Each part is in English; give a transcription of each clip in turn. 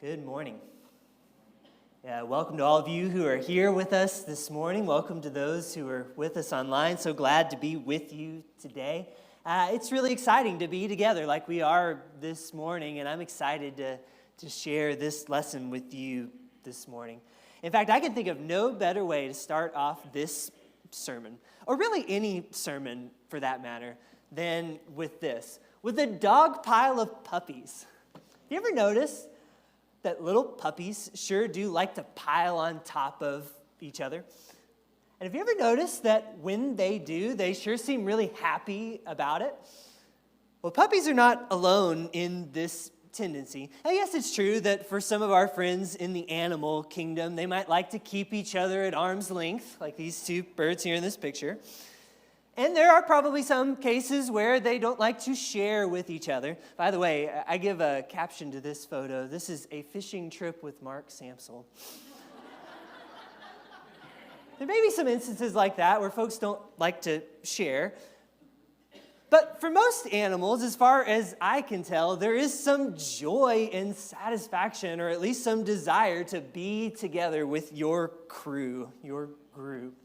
Good morning. Welcome to all of you who are here with us this morning. Welcome to those who are with us online. So glad to be with you today. It's really exciting to be together like we are this morning, and I'm excited to share this lesson with you this morning. In fact, I can think of no better way to start off this sermon, or really any sermon for that matter, than with this, with a dog pile of puppies. You ever notice that little puppies sure do like to pile on top of each other? And have you ever noticed that when they do, they sure seem really happy about it? Well, puppies are not alone in this tendency. And yes, it's true that for some of our friends in the animal kingdom, they might like to keep each other at arm's length, like these two birds here in this picture. And there are probably some cases where they don't like to share with each other. By the way, I give a caption to this photo. This is a fishing trip with Mark Samsel. There may be some instances like that where folks don't like to share. But for most animals, as far as I can tell, there is some joy and satisfaction, or at least some desire to be together with your crew, your group.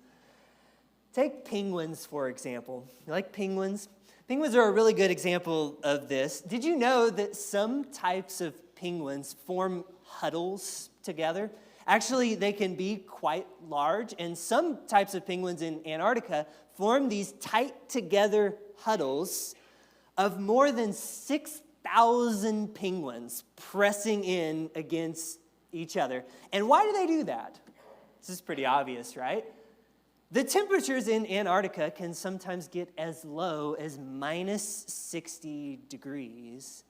Take penguins, for example. You like penguins? Penguins are a really good example of this. Did you know that some types of penguins form huddles together? Actually, they can be quite large, and some types of penguins in Antarctica form these tight together huddles of more than 6,000 penguins pressing in against each other. And why do they do that? This is pretty obvious, right? The temperatures in Antarctica can sometimes get as low as minus 60 degrees.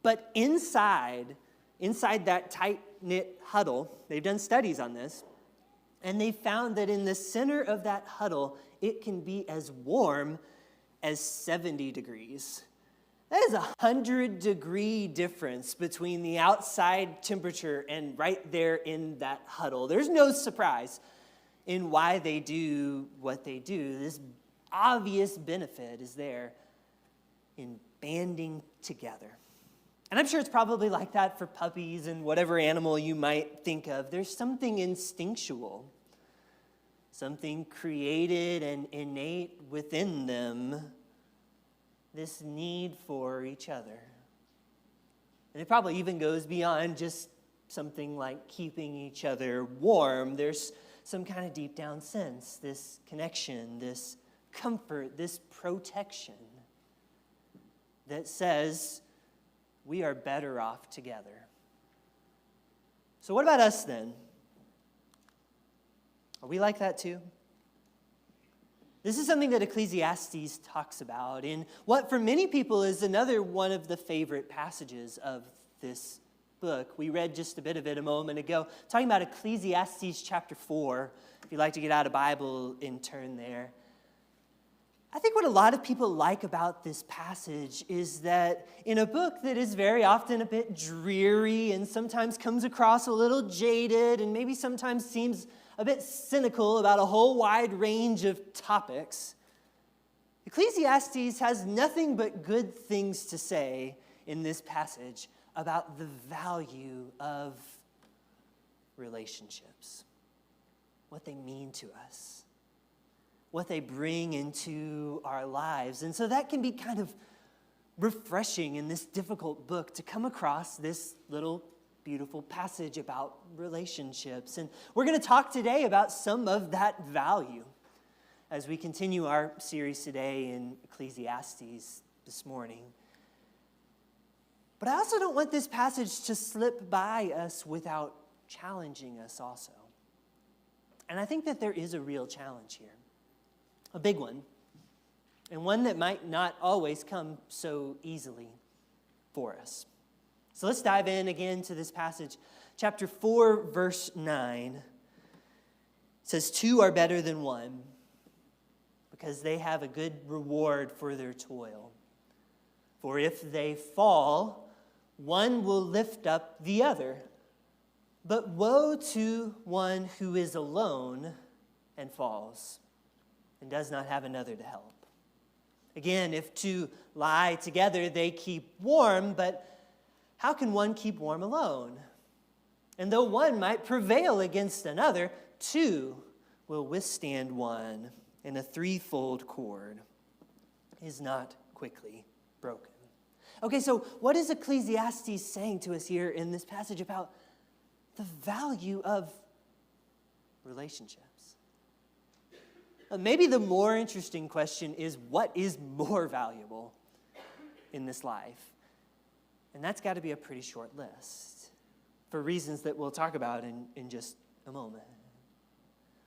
But inside that tight-knit huddle, they've done studies on this, and they found that in the center of that huddle, it can be as warm as 70 degrees. That is a 100-degree difference between the outside temperature and right there in that huddle. There's no surprise in why they do what they do. This obvious benefit is there in banding together. And I'm sure it's probably like that for puppies and whatever animal you might think of. There's something instinctual, something created and innate within them, this need for each other. And it probably even goes beyond just something like keeping each other warm. There's some kind of deep down sense, this connection, this comfort, this protection that says we are better off together. So what about us then? Are we like that too? This is something that Ecclesiastes talks about in what for many people is another one of the favorite passages of this book. We read just a bit of it a moment ago, talking about Ecclesiastes Chapter 4. If you'd like to get out a Bible and turn there. I think what a lot of people like about this passage is that in a book that is very often a bit dreary and sometimes comes across a little jaded and maybe sometimes seems a bit cynical about a whole wide range of topics, Ecclesiastes has nothing but good things to say in this passage about the value of relationships, what they mean to us, what they bring into our lives. And so that can be kind of refreshing in this difficult book to come across this little beautiful passage about relationships. And we're going to talk today about some of that value as we continue our series today in Ecclesiastes this morning. But I also don't want this passage to slip by us without challenging us also. And I think that there is a real challenge here, a big one, and one that might not always come so easily for us. So let's dive in again to this passage. Chapter 4, verse 9 says, "Two are better than one, because they have a good reward for their toil. For if they fall, one will lift up the other. But woe to one who is alone and falls, and does not have another to help. Again, if two lie together, they keep warm, but How can one keep warm alone? And though one might prevail against another, two will withstand one, and a threefold cord is not quickly broken. Okay, so what is Ecclesiastes saying to us here in this passage about the value of relationships? Maybe the more interesting question is, what is more valuable in this life? And that's got to be a pretty short list for reasons that we'll talk about in just a moment.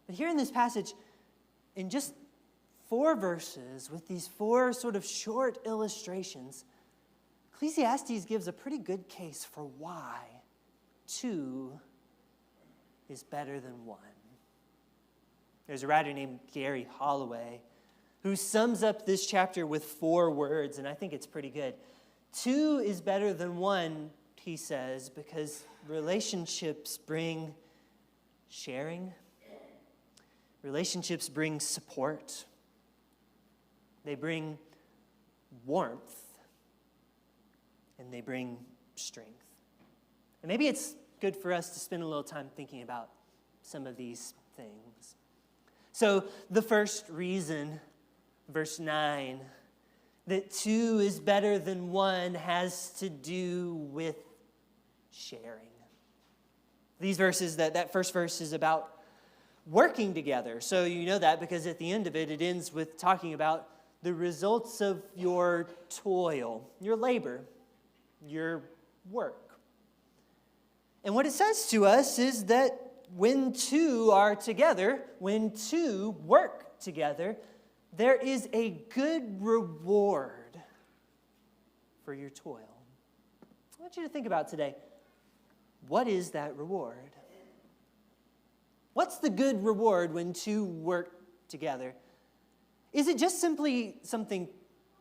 But here in this passage, in just 4 verses with these 4 sort of short illustrations, Ecclesiastes gives a pretty good case for why 2 is better than 1. There's a writer named Gary Holloway who sums up this chapter with 4 words, and I think it's pretty good. 2 is better than 1, he says, because relationships bring sharing. Relationships bring support. They bring warmth. And they bring strength. And maybe it's good for us to spend a little time thinking about some of these things. So the first reason, verse 9, that 2 is better than 1 has to do with sharing. These verses, that first verse is about working together. So you know that because at the end of it, it ends with talking about the results of your toil, your labor, your work. And what it says to us is that when 2 are together, when 2 work together, there is a good reward for your toil. I want you to think about today, what is that reward? What's the good reward when 2 work together? Is it just simply something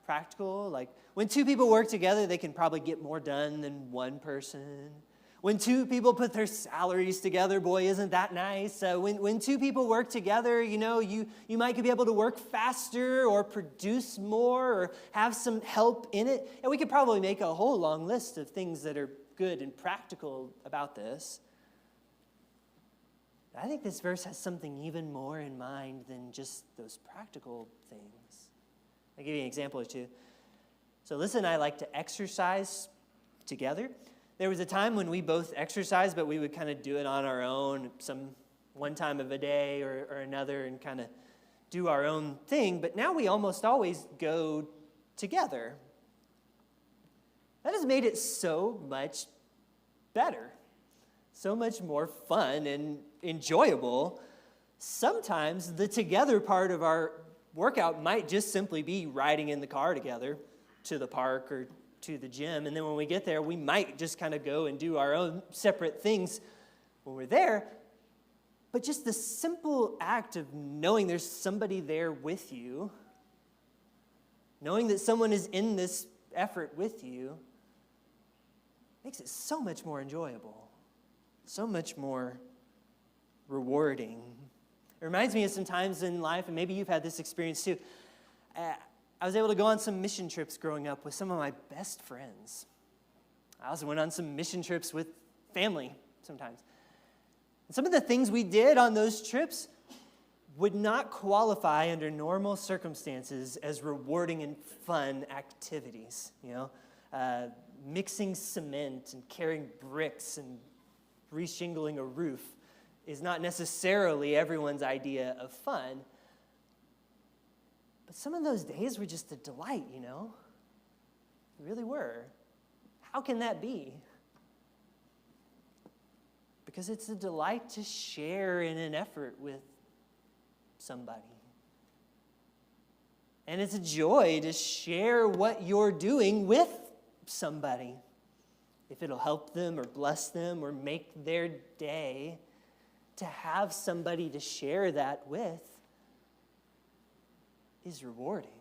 practical? Like when 2 people work together, they can probably get more done than 1 person. When 2 people put their salaries together, boy, isn't that nice? When 2 people work together, you might be able to work faster or produce more or have some help in it. And we could probably make a whole long list of things that are good and practical about this. I think this verse has something even more in mind than just those practical things. I'll give you an example or 2. So Lisa and I like to exercise together. There was a time when we both exercised, but we would kind of do it on our own, one time of a day or another, and kind of do our own thing. But now we almost always go together. That has made it so much better, so much more fun and enjoyable. Sometimes the together part of our workout might just simply be riding in the car together to the park or to the gym. And then when we get there, we might just kind of go and do our own separate things when we're there. But just the simple act of knowing there's somebody there with you, knowing that someone is in this effort with you, makes it so much more enjoyable, so much more rewarding. It reminds me of some times in life, and maybe you've had this experience too. I was able to go on some mission trips growing up with some of my best friends. I also went on some mission trips with family sometimes. And some of the things we did on those trips would not qualify under normal circumstances as rewarding and fun activities. Mixing cement and carrying bricks and reshingling a roof is not necessarily everyone's idea of fun. But some of those days were just a delight, They really were. How can that be? Because it's a delight to share in an effort with somebody. And it's a joy to share what you're doing with somebody. If it'll help them or bless them or make their day, to have somebody to share that with is rewarding.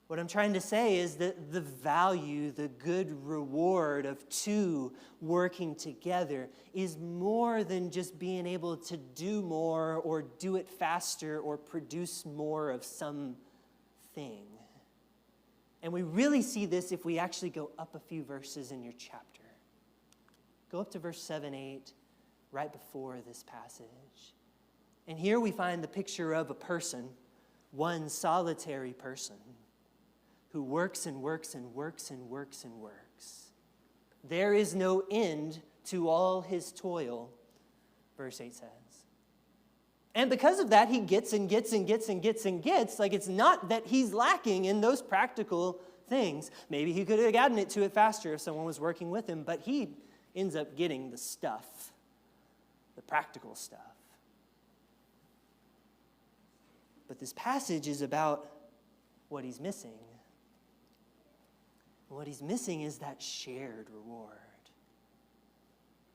What I'm trying to say is that the value, the good reward of 2 working together is more than just being able to do more or do it faster or produce more of something. And we really see this if we actually go up a few verses in your chapter. Go up to verse 7, 8, right before this passage. And here we find the picture of a person, one solitary person, who works and works and works and works and works. There is no end to all his toil, verse 8 says. And because of that, he gets and gets and gets and gets and gets. Like, it's not that he's lacking in those practical things. Maybe he could have gotten it to it faster if someone was working with him, but he ends up getting the stuff, the practical stuff. But this passage is about what he's missing. And what he's missing is that shared reward,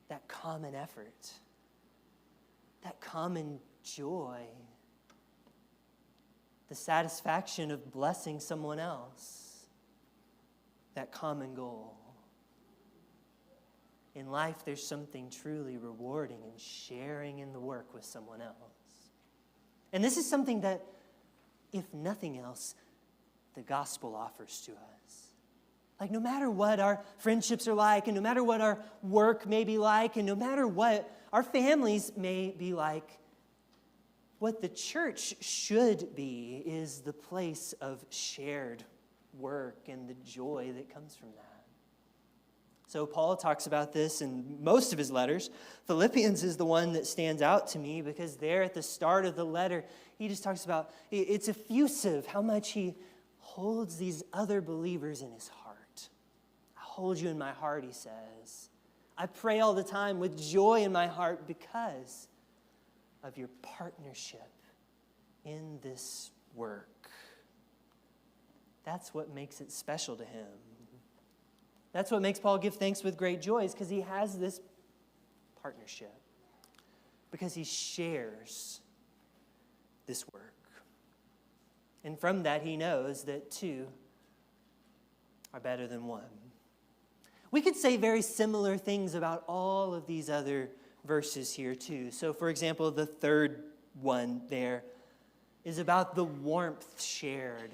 that common effort, that common joy, the satisfaction of blessing someone else, that common goal. In life, there's something truly rewarding in sharing in the work with someone else. And this is something that, if nothing else, the gospel offers to us. Like, no matter what our friendships are like, and no matter what our work may be like, and no matter what our families may be like, what the church should be is the place of shared work and the joy that comes from that. So Paul talks about this in most of his letters. Philippians is the one that stands out to me because there at the start of the letter, he just talks about, it's effusive how much he holds these other believers in his heart. I hold you in my heart, he says. I pray all the time with joy in my heart because of your partnership in this work. That's what makes it special to him. That's what makes Paul give thanks with great joy, is because he has this partnership, because he shares this work. And from that, he knows that two are better than one. We could say very similar things about all of these other verses here too. So, for example, the third one there is about the warmth shared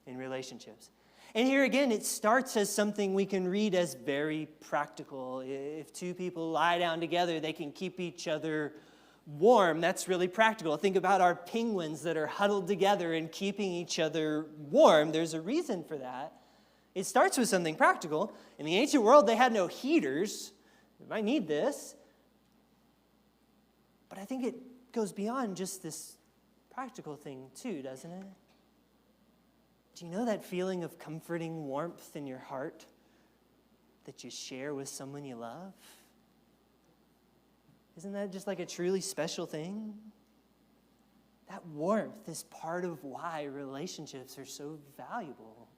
in relationships. And here again, it starts as something we can read as very practical. If two people lie down together, they can keep each other warm. That's really practical. Think about our penguins that are huddled together and keeping each other warm. There's a reason for that. It starts with something practical. In the ancient world, they had no heaters. You might need this. But I think it goes beyond just this practical thing too, doesn't it? Do you know that feeling of comforting warmth in your heart that you share with someone you love? Isn't that just like a truly special thing? That warmth is part of why relationships are so valuable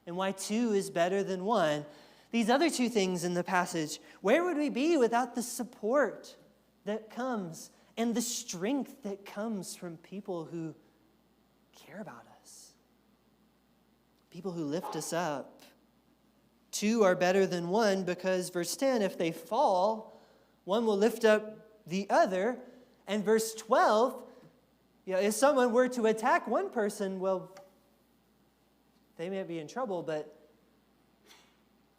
and why two is better than one. These other two things in the passage, where would we be without the support that comes and the strength that comes from people who care about us, people who lift us up? Two are better than one because, verse 10, if they fall, one will lift up the other. And verse 12, if someone were to attack one person, well, they may be in trouble, but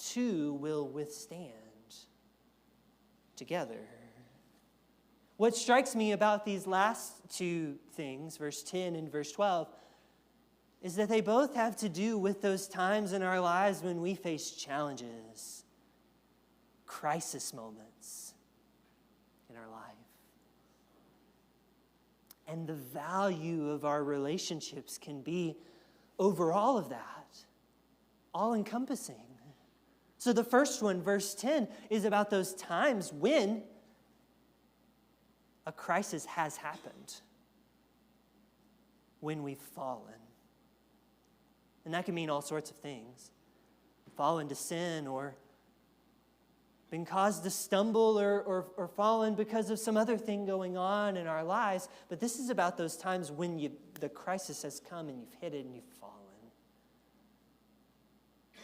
two will withstand together. What strikes me about these last two things, verse 10 and verse 12, is that they both have to do with those times in our lives when we face challenges, crisis moments in our life. And the value of our relationships can be over all of that, all-encompassing. So the first one, verse 10, is about those times when a crisis has happened, when we've fallen. And that can mean all sorts of things. Fallen to sin, or been caused to stumble, or fallen because of some other thing going on in our lives. But this is about those times when the crisis has come and you've hit it and you've fallen.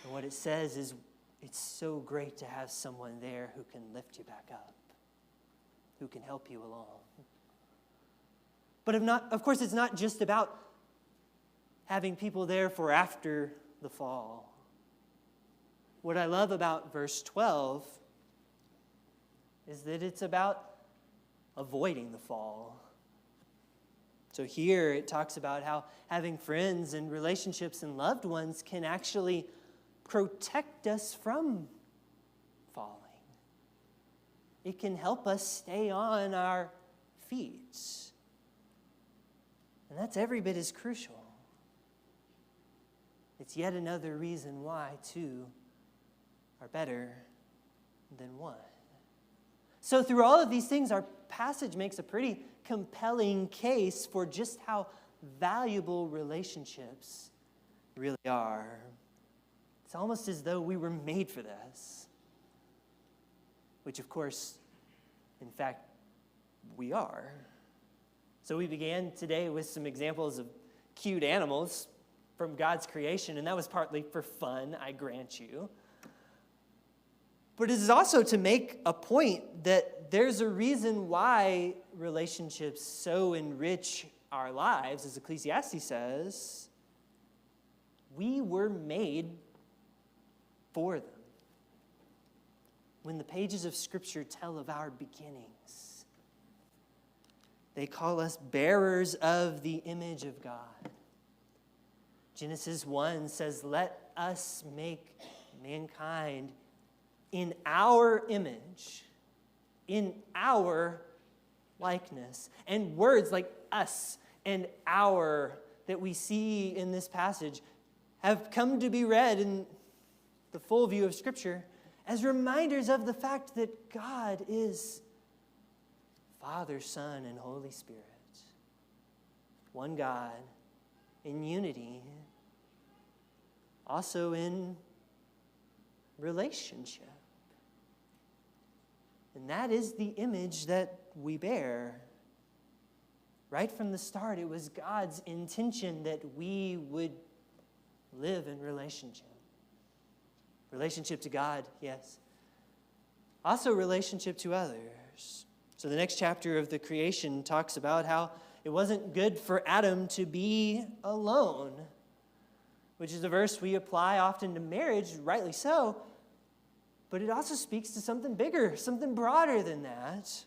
And what it says is it's so great to have someone there who can lift you back up, who can help you along. But of course, it's not just about having people there for after the fall. What I love about verse 12 is that it's about avoiding the fall. So here it talks about how having friends and relationships and loved ones can actually protect us from falling. It can help us stay on our feet. And that's every bit as crucial. It's yet another reason why two are better than one. So through all of these things, our passage makes a pretty compelling case for just how valuable relationships really are. It's almost as though we were made for this, which of course, in fact, we are. So we began today with some examples of cute animals from God's creation, and that was partly for fun, I grant you. But it is also to make a point that there's a reason why relationships so enrich our lives, as Ecclesiastes says. We were made for them. When the pages of Scripture tell of our beginnings, they call us bearers of the image of God. Genesis 1 says, "Let us make mankind in our image, in our likeness." And words like us and our that we see in this passage have come to be read in the full view of Scripture as reminders of the fact that God is Father, Son, and Holy Spirit. One God in unity, also in relationship. And that is the image that we bear. Right from the start, it was God's intention that we would live in relationship. Relationship to God, yes. Also relationship to others. So the next chapter of the creation talks about how it wasn't good for Adam to be alone, which is a verse we apply often to marriage, rightly so. But it also speaks to something bigger, something broader than that.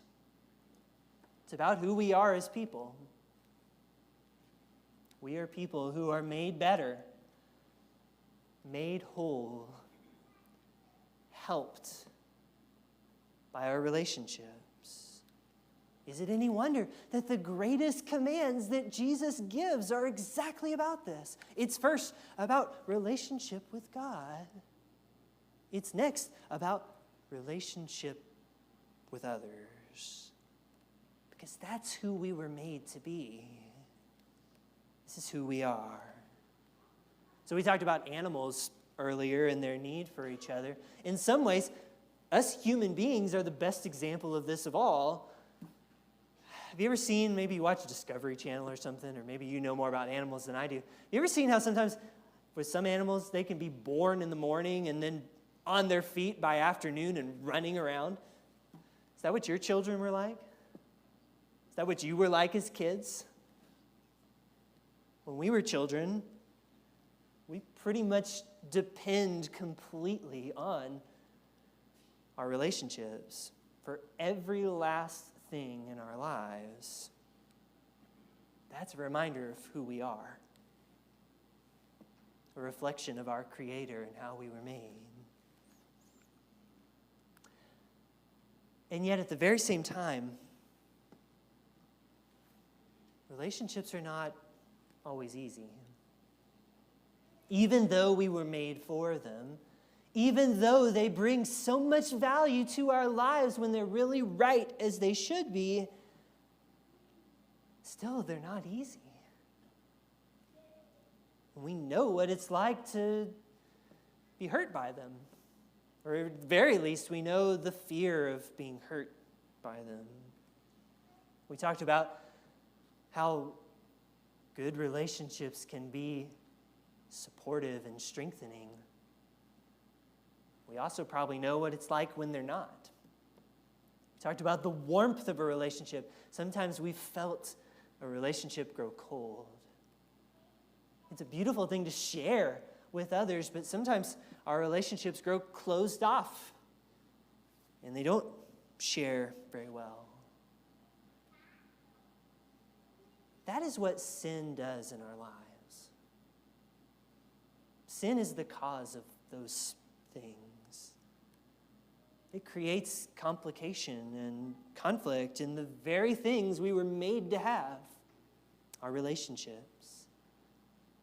It's about who we are as people. We are people who are made better, made whole, helped by our relationships. Is it any wonder that the greatest commands that Jesus gives are exactly about this? It's first about relationship with God. It's next about relationship with others. Because that's who we were made to be. This is who we are. So we talked about animals earlier and their need for each other. In some ways, us human beings are the best example of this of all. Have you ever seen, maybe you watch Discovery Channel or something, or maybe you know more about animals than I do. Have you ever seen how sometimes with some animals, they can be born in the morning and then on their feet by afternoon and running around? Is that what your children were like? Is that what you were like as kids? When we were children, we pretty much depend completely on our relationships for every last thing in our lives. That's a reminder of who we are, a reflection of our Creator and how we were made. And yet at the very same time, relationships are not always easy. Even though we were made for them, even though they bring so much value to our lives when they're really right as they should be, still they're not easy. We know what it's like to be hurt by them. Or at the very least, we know the fear of being hurt by them. We talked about how good relationships can be supportive and strengthening. We also probably know what it's like when they're not. We talked about the warmth of a relationship. Sometimes we've felt a relationship grow cold. It's a beautiful thing to share with others, but sometimes our relationships grow closed off and they don't share very well. That is what sin does in our lives. Sin is the cause of those things. It creates complication and conflict in the very things we were made to have, our relationships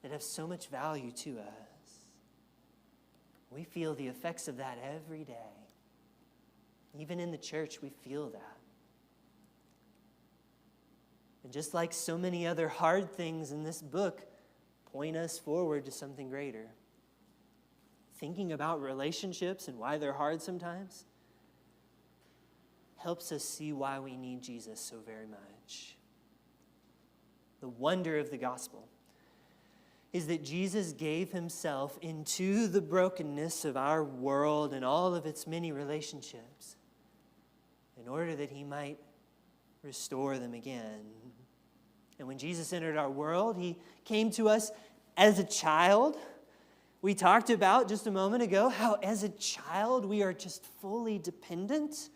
that have so much value to us. We feel the effects of that every day. Even in the church, we feel that. And just like so many other hard things in this book point us forward to something greater. Thinking about relationships and why they're hard sometimes helps us see why we need Jesus so very much. The wonder of the gospel is that Jesus gave himself into the brokenness of our world and all of its many relationships in order that he might restore them again. And when Jesus entered our world, he came to us as a child. We talked about just a moment ago how as a child we are just fully dependent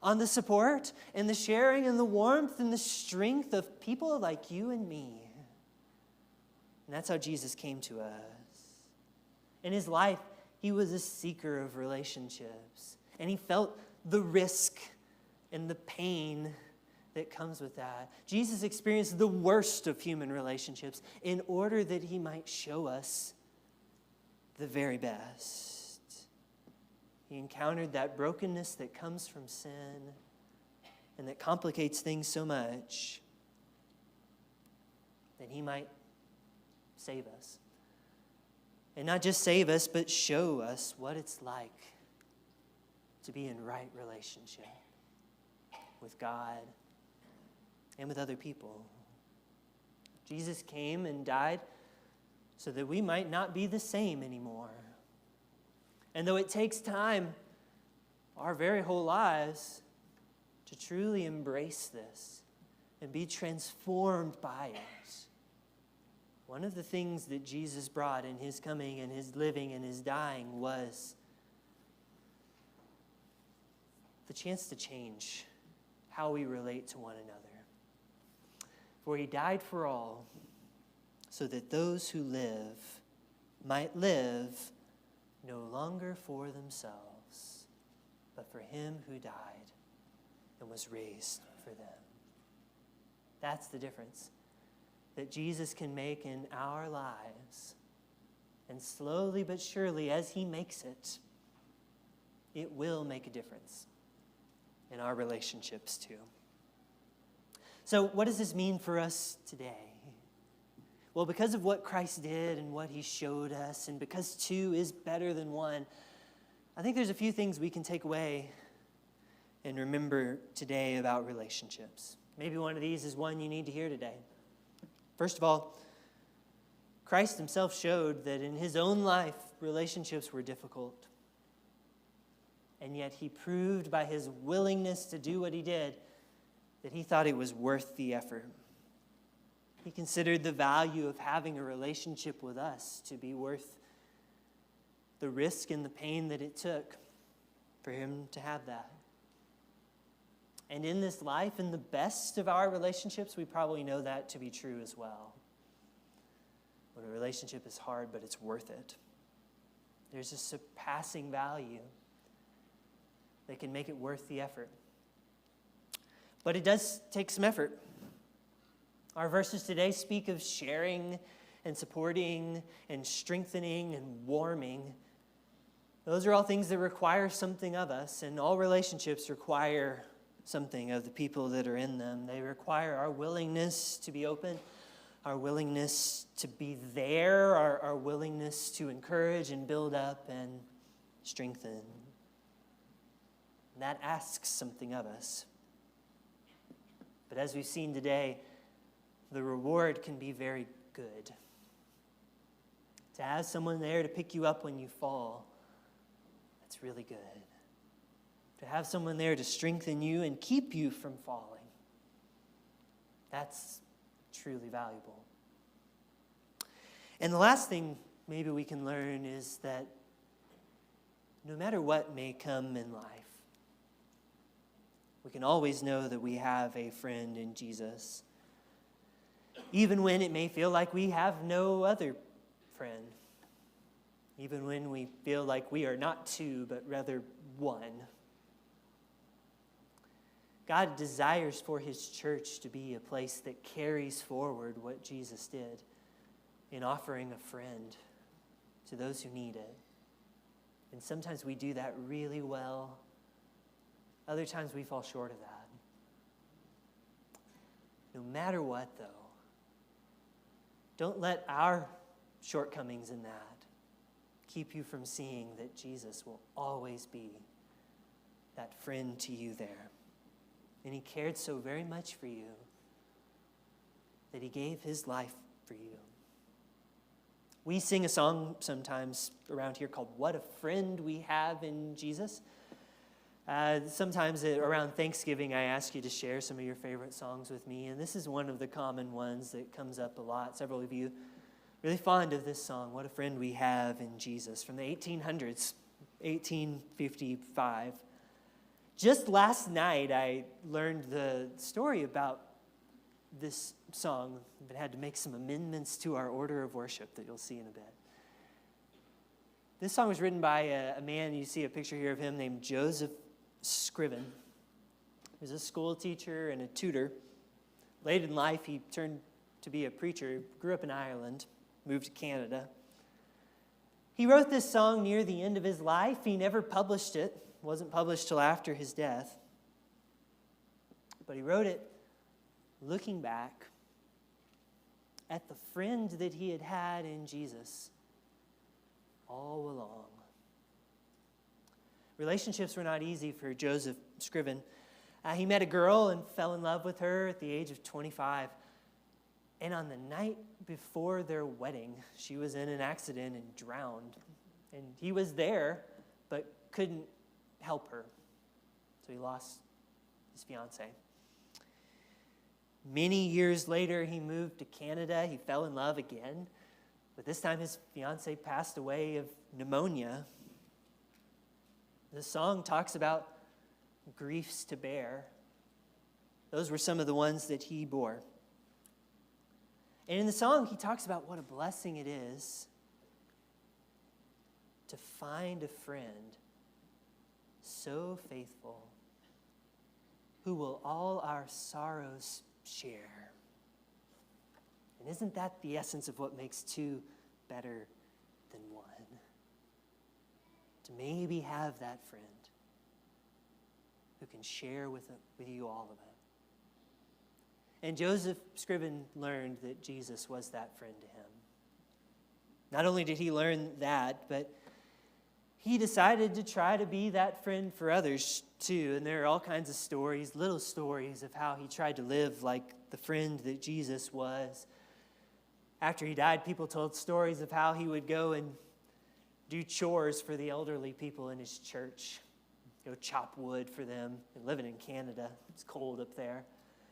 on the support and the sharing and the warmth and the strength of people like you and me. And that's how Jesus came to us. In his life, he was a seeker of relationships. And he felt the risk and the pain that comes with that. Jesus experienced the worst of human relationships in order that he might show us the very best. He encountered that brokenness that comes from sin and that complicates things so much that he might save us. And not just save us, but show us what it's like to be in right relationship with God and with other people. Jesus came and died so that we might not be the same anymore. And though it takes time, our very whole lives, to truly embrace this and be transformed by it, one of the things that Jesus brought in his coming and his living and his dying was the chance to change how we relate to one another. For he died for all, so that those who live might live no longer for themselves, but for him who died and was raised for them. That's the difference that Jesus can make in our lives. And slowly but surely, as he makes it, it will make a difference in our relationships too. So what does this mean for us today? Well, because of what Christ did and what he showed us, and because two is better than one, I think there's a few things we can take away and remember today about relationships. Maybe one of these is one you need to hear today. First of all, Christ himself showed that in his own life, relationships were difficult. And yet he proved by his willingness to do what he did that he thought it was worth the effort. He considered the value of having a relationship with us to be worth the risk and the pain that it took for him to have that. And in this life, in the best of our relationships, we probably know that to be true as well. When a relationship is hard, but it's worth it. There's a surpassing value that can make it worth the effort. But it does take some effort. Our verses today speak of sharing and supporting and strengthening and warming. Those are all things that require something of us, and all relationships require something of the people that are in them. They require our willingness to be open, our willingness to be there, our willingness to encourage and build up and strengthen. That asks something of us. But as we've seen today, the reward can be very good. To have someone there to pick you up when you fall, that's really good. To have someone there to strengthen you and keep you from falling, that's truly valuable. And the last thing maybe we can learn is that no matter what may come in life, we can always know that we have a friend in Jesus, even when it may feel like we have no other friend, even when we feel like we are not two, but rather one. God desires for his church to be a place that carries forward what Jesus did in offering a friend to those who need it. And sometimes we do that really well. Other times we fall short of that. No matter what, though, don't let our shortcomings in that keep you from seeing that Jesus will always be that friend to you there. And he cared so very much for you that he gave his life for you. We sing a song sometimes around here called What a Friend We Have in Jesus. Sometimes around Thanksgiving, I ask you to share some of your favorite songs with me, and this is one of the common ones that comes up a lot. Several of you really fond of this song, What a Friend We Have in Jesus, from the 1800s, 1855. Just last night, I learned the story about this song, but had to make some amendments to our order of worship that you'll see in a bit. This song was written by a man, you see a picture here of him, named Joseph Scriven. He was a school teacher and a tutor. Late in life, he turned to be a preacher. Grew up in Ireland, moved to Canada. He wrote this song near the end of his life. He never published it. It wasn't published till after his death. But he wrote it looking back at the friend that he had had in Jesus all along. Relationships were not easy for Joseph Scriven. He met a girl and fell in love with her at the age of 25. And on the night before their wedding, she was in an accident and drowned. And he was there, but couldn't help her. So he lost his fiancée. Many years later, he moved to Canada. He fell in love again. But this time his fiancée passed away of pneumonia. The song talks about griefs to bear. Those were some of the ones that he bore. And in the song, he talks about what a blessing it is to find a friend so faithful who will all our sorrows share. And isn't that the essence of what makes two better than one? To maybe have that friend who can share with you all of it. And Joseph Scriven learned that Jesus was that friend to him. Not only did he learn that, but he decided to try to be that friend for others too. And there are all kinds of stories, little stories of how he tried to live like the friend that Jesus was. After he died, people told stories of how he would go and do chores for the elderly people in his church. Go chop wood for them. And living in Canada, it's cold up there.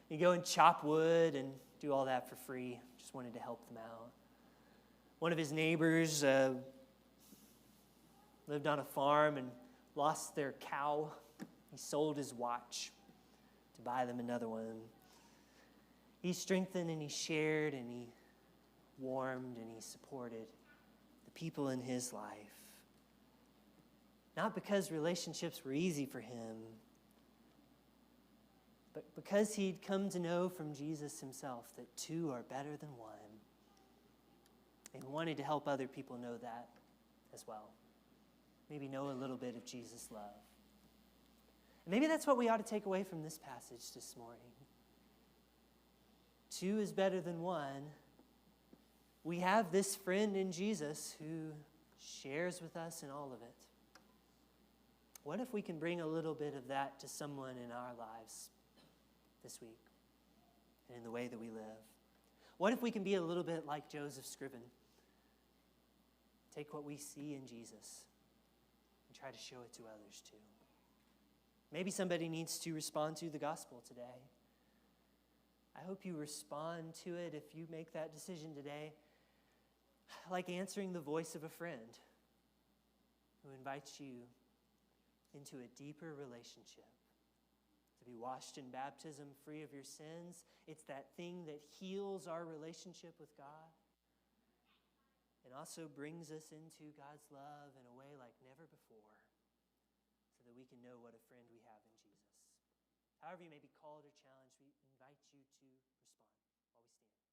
He'd go and chop wood and do all that for free. Just wanted to help them out. One of his neighbors lived on a farm and lost their cow. He sold his watch to buy them another one. He strengthened and he shared and he warmed and he supported the people in his life. Not because relationships were easy for him, but because he'd come to know from Jesus himself that two are better than one. And he wanted to help other people know that as well. Maybe know a little bit of Jesus' love. And maybe that's what we ought to take away from this passage this morning. Two is better than one. We have this friend in Jesus who shares with us in all of it. What if we can bring a little bit of that to someone in our lives this week and in the way that we live? What if we can be a little bit like Joseph Scriven? Take what we see in Jesus and try to show it to others too. Maybe somebody needs to respond to the gospel today. I hope you respond to it if you make that decision today. like answering the voice of a friend who invites you into a deeper relationship. To be washed in baptism, free of your sins. It's that thing that heals our relationship with God and also brings us into God's love in a way like never before so that we can know what a friend we have in Jesus. However you may be called or challenged, we invite you to respond while we stand.